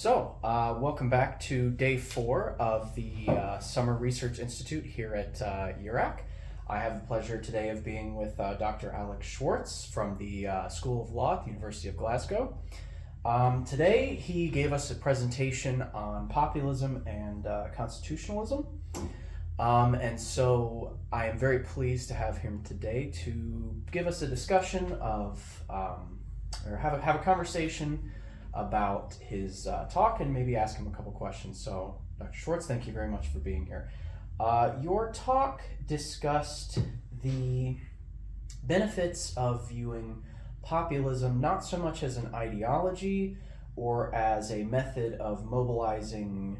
Welcome back to day 4 of the Summer Research Institute here at Eurac. I have the pleasure today of being with Dr. Alex Schwartz from the School of Law at the University of Glasgow. Today he gave us a presentation on populism and constitutionalism. And so I am very pleased to have him today to give us a discussion of, or have a conversation about his talk and maybe ask him a couple questions. So, Dr. Schwartz, thank you very much for being here. Your talk discussed the benefits of viewing populism not so much as an ideology or as a method of mobilizing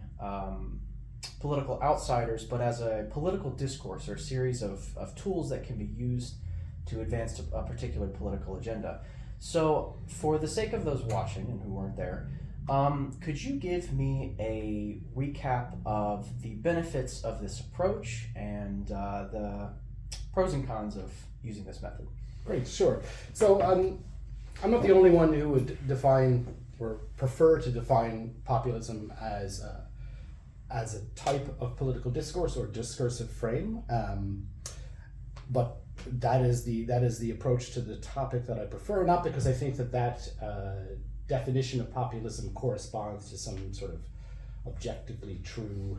political outsiders, but as a political discourse or a series of tools that can be used to advance a particular political agenda. So, for the sake of those watching and who weren't there, could you give me a recap of the benefits of this approach and the pros and cons of using this method? Great, sure. So I'm not the only one who would define or prefer to define populism as a type of political discourse or discursive frame, but that is the approach to the topic that I prefer, not because I think that definition of populism corresponds to some sort of objectively true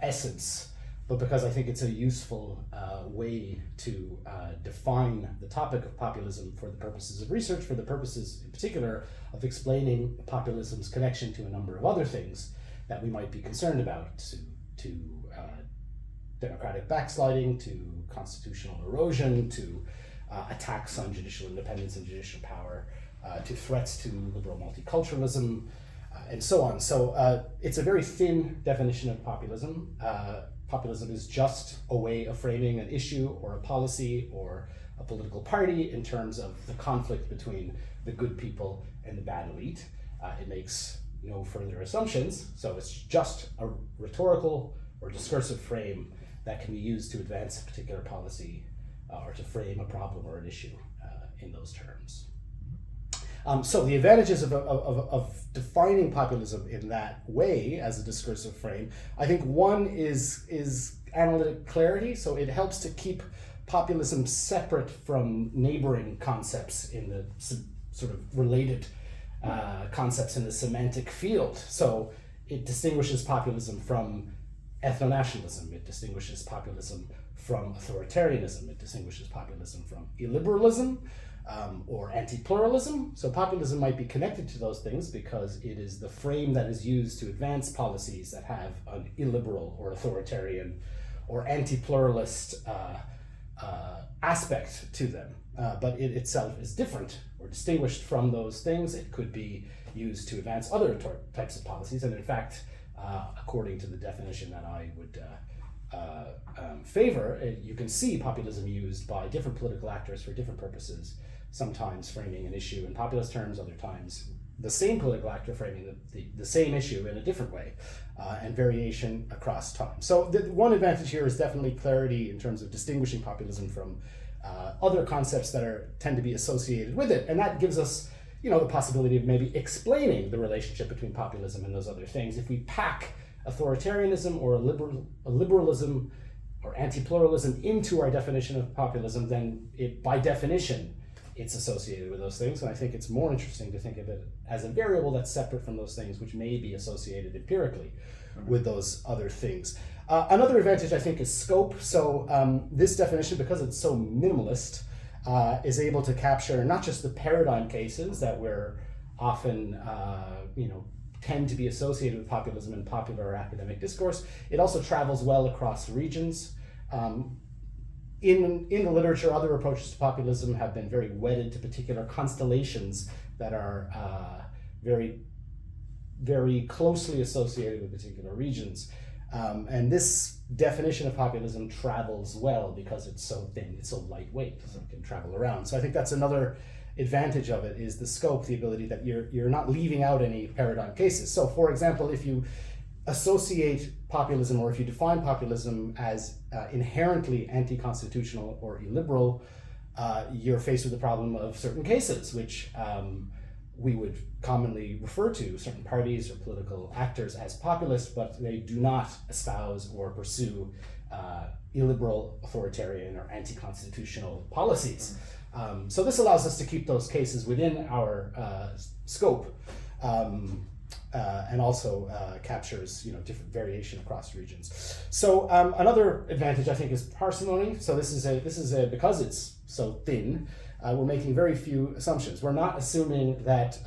essence, but because I think it's a useful way to define the topic of populism for the purposes of research, for the purposes in particular of explaining populism's connection to a number of other things that we might be concerned about, to democratic backsliding, to constitutional erosion, to attacks on judicial independence and judicial power, to threats to liberal multiculturalism, and so on. So it's a very thin definition of populism. Populism is just a way of framing an issue or a policy or a political party in terms of the conflict between the good people and the bad elite. It makes no further assumptions, so it's just a rhetorical or discursive frame that can be used to advance a particular policy or to frame a problem or an issue in those terms. So the advantages of defining populism in that way as a discursive frame, I think one is analytic clarity. So it helps to keep populism separate from neighboring concepts in the sort of related concepts in the semantic field. So it distinguishes populism from ethno-nationalism, it distinguishes populism from authoritarianism, it distinguishes populism from illiberalism or anti-pluralism. So populism might be connected to those things because it is the frame that is used to advance policies that have an illiberal or authoritarian or anti-pluralist aspect to them. But it itself is different or distinguished from those things. It could be used to advance other types of policies, and in fact, according to the definition that I would favor, you can see populism used by different political actors for different purposes, sometimes framing an issue in populist terms, other times the same political actor framing the same issue in a different way, and variation across time. So the one advantage here is definitely clarity in terms of distinguishing populism from other concepts that tend to be associated with it, and that gives us the possibility of maybe explaining the relationship between populism and those other things. If we pack authoritarianism or a liberalism or anti-pluralism into our definition of populism, then by definition, it's associated with those things. And I think it's more interesting to think of it as a variable that's separate from those things, which may be associated empirically with those other things. Another advantage, I think, is scope. So this definition, because it's so minimalist, is able to capture not just the paradigm cases that we're often, tend to be associated with populism in popular academic discourse. It also travels well across regions. In the literature, other approaches to populism have been very wedded to particular constellations that are very, very closely associated with particular regions. And this definition of populism travels well because it's so thin, it's so lightweight, so it can travel around. So I think that's another advantage of it, is the scope, the ability that you're not leaving out any paradigm cases. So for example, if you associate populism, or if you define populism as inherently anti-constitutional or illiberal, you're faced with the problem of certain cases, which we would commonly refer to certain parties or political actors as populist, but they do not espouse or pursue illiberal, authoritarian, or anti-constitutional policies. So this allows us to keep those cases within our scope, and also captures different variation across regions. So another advantage I think is parsimony. So this is because it's so thin, we're making very few assumptions. We're not assuming that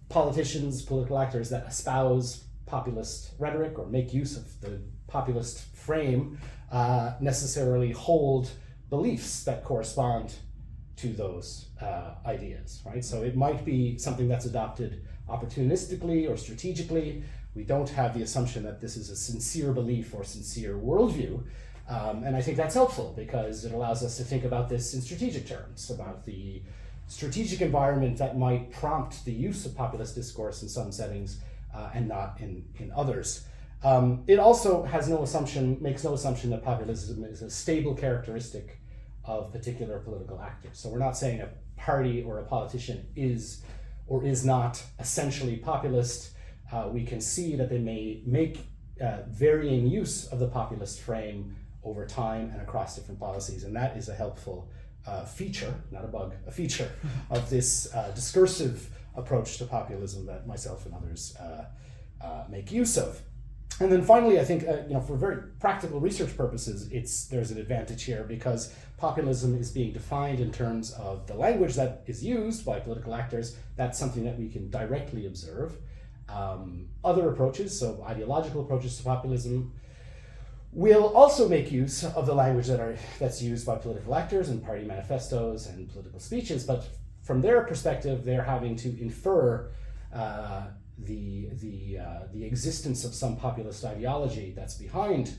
politicians, political actors that espouse populist rhetoric or make use of the populist frame necessarily hold beliefs that correspond to those ideas, right? So it might be something that's adopted opportunistically or strategically. We don't have the assumption that this is a sincere belief or sincere worldview. And I think that's helpful because it allows us to think about this in strategic terms, about the strategic environment that might prompt the use of populist discourse in some settings and not in others. It also has makes no assumption that populism is a stable characteristic of particular political actors. So we're not saying a party or a politician is or is not essentially populist. We can see that they may make varying use of the populist frame over time and across different policies, and that is a helpful feature, not a bug, a feature of this discursive approach to populism that myself and others make use of. And then finally, I think for very practical research purposes, there's an advantage here because populism is being defined in terms of the language that is used by political actors. That's something that we can directly observe. Other approaches, so ideological approaches to populism, will also make use of the language that's used by political actors in party manifestos and political speeches, but from their perspective, they're having to infer the existence of some populist ideology that's behind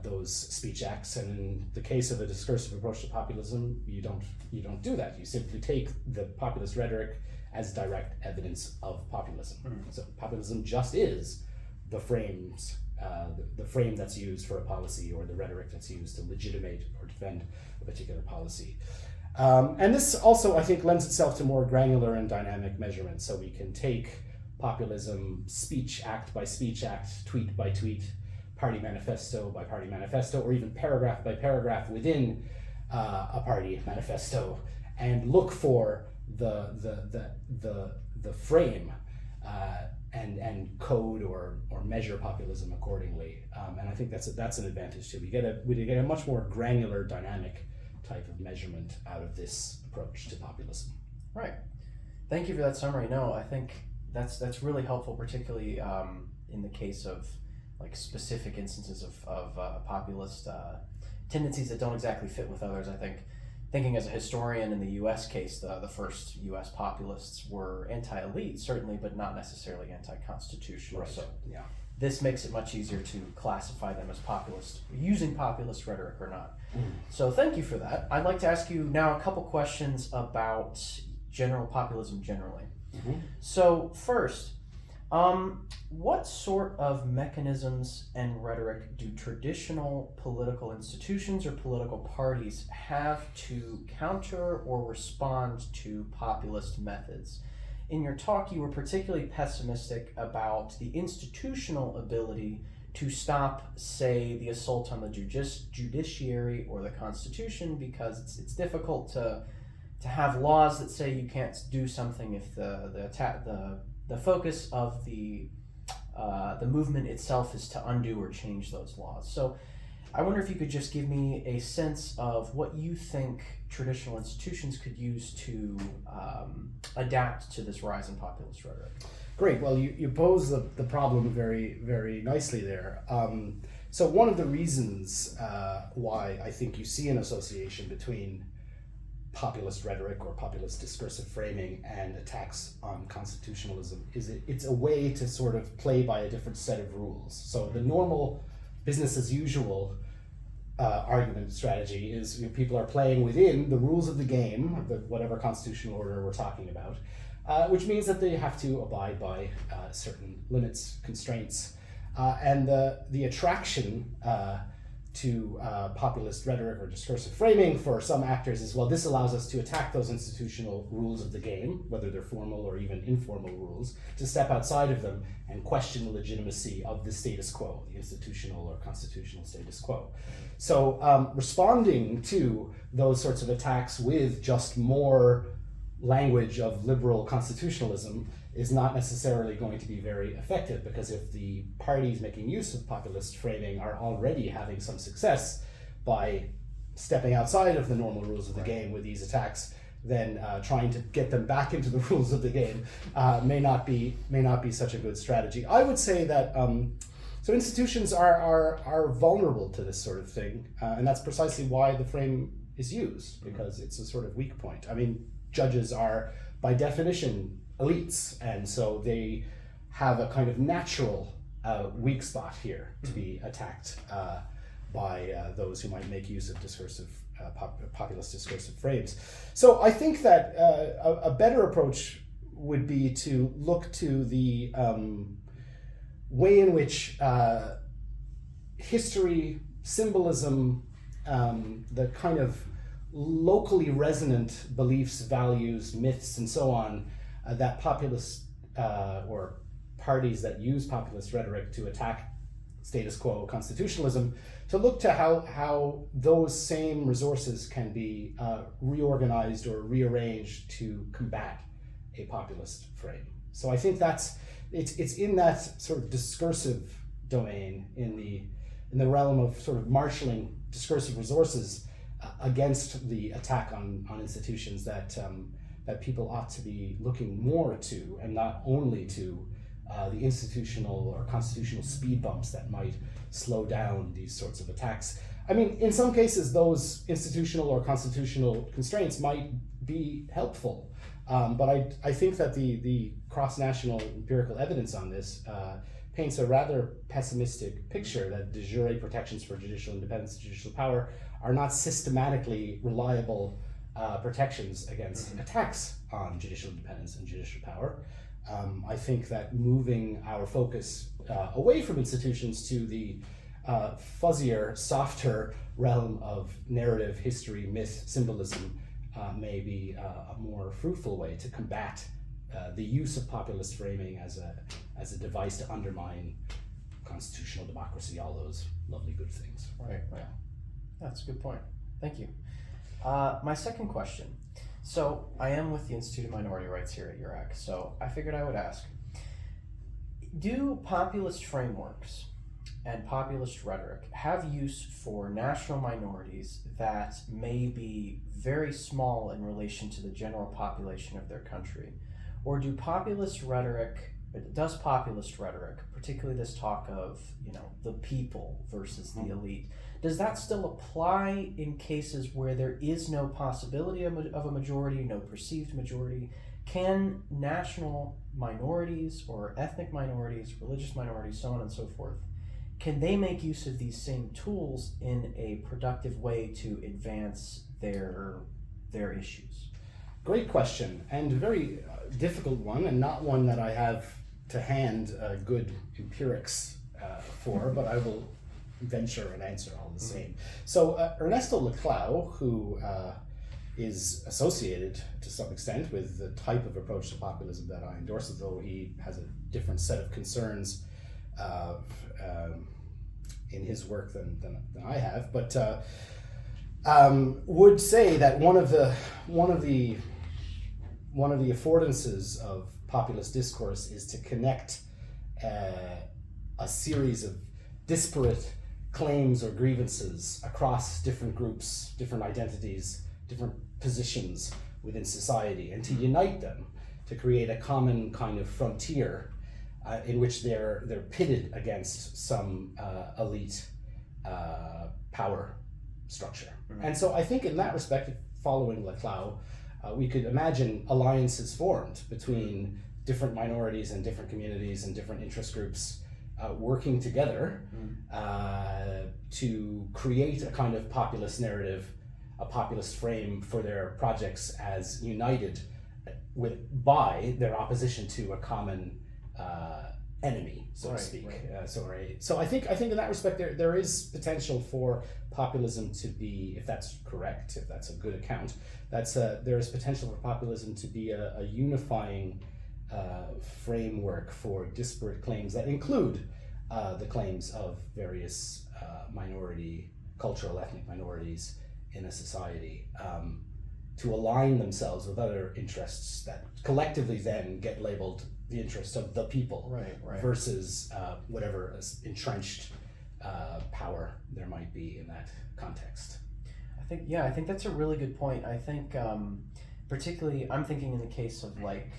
those speech acts. And in the case of a discursive approach to populism, you don't do that. You simply take the populist rhetoric as direct evidence of populism. So populism just is the frames, the frame that's used for a policy or the rhetoric that's used to legitimate or defend a particular policy. And this also, I think, lends itself to more granular and dynamic measurement. So we can take populism speech act by speech act, tweet by tweet, party manifesto by party manifesto, or even paragraph by paragraph within a party manifesto, and look for the frame and code or measure populism accordingly. And I think that's an advantage too. We get a much more granular, dynamic type of measurement out of this approach to populism. Right. Thank you for that summary. No, I think that's really helpful, particularly in the case of like specific instances of populist tendencies that don't exactly fit with others. I think, thinking as a historian in the U.S. case, the first U.S. populists were anti-elite, certainly, but not necessarily anti-constitutional. Right. So yeah. This makes it much easier to classify them as populist, using populist rhetoric or not. So thank you for that. I'd like to ask you now a couple questions about general populism generally. So first, what sort of mechanisms and rhetoric do traditional political institutions or political parties have to counter or respond to populist methods? In your talk, you were particularly pessimistic about the institutional ability to stop, say, the assault on the judiciary or the Constitution, because it's difficult to have laws that say you can't do something if the focus of the movement itself is to undo or change those laws. So I wonder if you could just give me a sense of what you think traditional institutions could use to adapt to this rise in populist rhetoric. Great. Well, you pose the problem very, very nicely there. So one of the reasons why I think you see an association between populist rhetoric or populist discursive framing and attacks on constitutionalism is it's a way to sort of play by a different set of rules. So the normal business as usual argument strategy is people are playing within the rules of the game, whatever constitutional order we're talking about, which means that they have to abide by certain limits, constraints, and the attraction to populist rhetoric or discursive framing for some actors is, well, this allows us to attack those institutional rules of the game, whether they're formal or even informal rules, to step outside of them and question the legitimacy of the status quo, the institutional or constitutional status quo. So responding to those sorts of attacks with just more language of liberal constitutionalism is not necessarily going to be very effective, because if the parties making use of populist framing are already having some success by stepping outside of the normal rules of the game with these attacks, then trying to get them back into the rules of the game may not be such a good strategy. I would say that so institutions are vulnerable to this sort of thing, and that's precisely why the frame is used, because it's a sort of weak point. I mean, judges are by definition elites, and so they have a kind of natural weak spot here to be attacked by those who might make use of discursive, populist discursive frames. So I think that a better approach would be to look to the way in which history, symbolism, the kind of locally resonant beliefs, values, myths, and so on, that populist or parties that use populist rhetoric to attack status quo constitutionalism, to look to how those same resources can be reorganized or rearranged to combat a populist frame. So I think it's in that sort of discursive domain, in the realm of sort of marshalling discursive resources against the attack on institutions that people ought to be looking more to, and not only to the institutional or constitutional speed bumps that might slow down these sorts of attacks. I mean, in some cases, those institutional or constitutional constraints might be helpful, but I think that the cross-national empirical evidence on this paints a rather pessimistic picture, that de jure protections for judicial independence and judicial power are not systematically reliable protections against attacks on judicial independence and judicial power. I think that moving our focus away from institutions to the fuzzier, softer realm of narrative, history, myth, symbolism may be a more fruitful way to combat the use of populist framing as a device to undermine constitutional democracy, all those lovely good things. Right. That's a good point. Thank you. My second question. So I am with the Institute of Minority Rights here at Eurac, so I figured I would ask, do populist frameworks and populist rhetoric have use for national minorities that may be very small in relation to the general population of their country? Or does populist rhetoric, particularly this talk of, the people versus the elite, does that still apply in cases where there is no possibility of a majority, no perceived majority? Can national minorities or ethnic minorities, religious minorities, so on and so forth, can they make use of these same tools in a productive way to advance their issues? Great question, and a very difficult one, and not one that I have to hand good empirics for, but I will venture an answer all the same. So Ernesto Laclau, who is associated to some extent with the type of approach to populism that I endorse, though he has a different set of concerns in his work than I have, but would say that one of the affordances of populist discourse is to connect a series of disparate claims or grievances across different groups, different identities, different positions within society, and to unite them to create a common kind of frontier in which they're pitted against some elite power structure. Mm-hmm. And so I think in that respect, following Laclau, we could imagine alliances formed between different minorities and different communities and different interest groups working together to create a kind of populist narrative, a populist frame for their projects as united by their opposition to a common enemy, so to Right, speak. right. So I think in that respect there is potential for populism to be, if that's correct, if that's a good account, there is potential for populism to be a unifying framework for disparate claims that include the claims of various cultural, ethnic minorities in a society, to align themselves with other interests that collectively then get labeled the interests of the people, Right. versus whatever entrenched power there might be in that context. I think that's a really good point. I think particularly I'm thinking in the case of like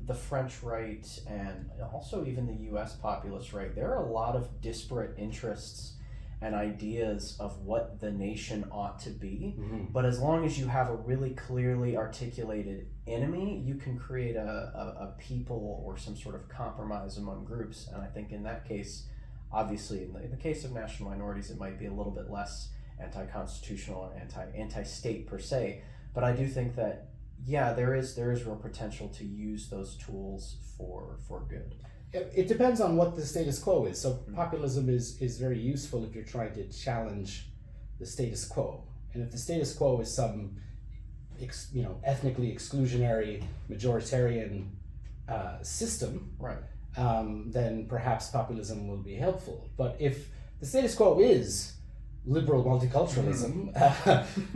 the French right and also even the U.S. populist right. There are a lot of disparate interests and ideas of what the nation ought to be. Mm-hmm. But as long as you have a really clearly articulated enemy, you can create a people or some sort of compromise among groups. And I think in that case, obviously in the case of national minorities, it might be a little bit less anti-constitutional or anti-state per se. But I do think that, yeah, there is real potential to use those tools for good. It depends on what the status quo is. So populism is very useful if you're trying to challenge the status quo. And if the status quo is some ethnically exclusionary majoritarian system, Right. Then perhaps populism will be helpful. But if the status quo is liberal multiculturalism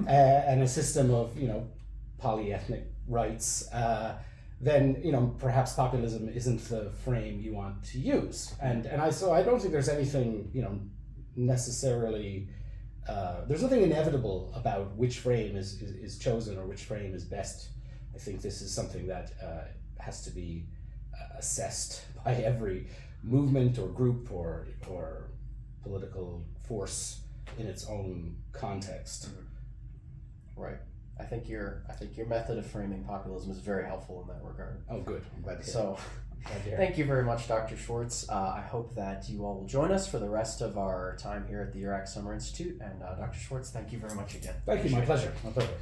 and a system of polyethnic rights, then perhaps populism isn't the frame you want to use. And I don't think there's anything necessarily there's nothing inevitable about which frame is chosen or which frame is best. I think this is something that has to be assessed by every movement or group or political force in its own context. Right. I think your method of framing populism is very helpful in that regard. Oh, good. I'm glad to hear. So, thank you very much, Dr. Schwartz. I hope that you all will join us for the rest of our time here at the Eurac Summer Institute. And Dr. Schwartz, thank you very much again. Thank you. My pleasure. My pleasure.